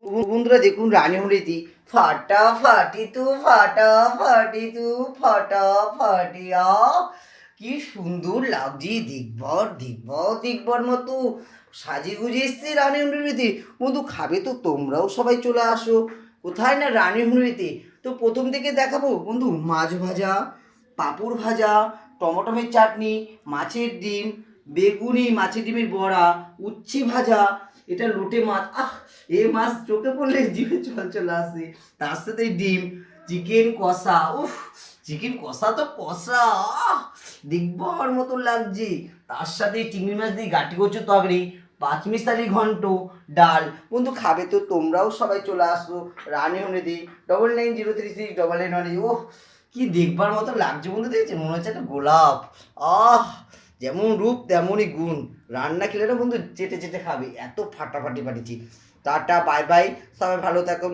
বন্ধুরা দেখুন রানী অমৃতি ফাটাফাটি তু ফাটাফাটি তু ফাটাফাটি কি সুন্দর লাগছে। দিকবর দিকবর দিকবর মতো সাজিয়ে গুজে এসছে রানী অমৃতি। বন্ধু খাবে তো তোমরাও সবাই চলে আসো। কোথায় না রানী অমৃতি। তো প্রথম থেকে দেখাবো বন্ধু মাছ ভাজা, পাঁপড় ভাজা, টমেটোমের চাটনি, মাছের ডিম, বেগুনি, মাছের ডিমের বড়া, উচ্ছে ভাজা, এটা লোটে মাছ। এ মাছ চোখে পড়লে জিভে জল চলে আসে। তার সাথে ডিম, চিকেন কষা। উফ, চিকেন কষা তো কষা, দেখবার মতো লাগছে। তার সাথে চিংড়ি মাছ দিয়ে গাটি কচু তরকারি, পাঁচমিশালি ঘন্ট, ডাল। বন্ধু খাবে তো তোমরাও সবাই চলে আসো। রানী হনেদি 99036991। ওহ, কি দেখবার মতো লাগছে বন্ধু, দেখেছেন মনে হচ্ছে একটা গোলাপ। যেমন রূপ তেমনই গুণ। রান্না খেলে না বন্ধু চেটে চেটে খাবে, এত ফাটাফাটি পাঠিয়েছি। টাটা, বাই বাই, সবাই ভালো থাকো।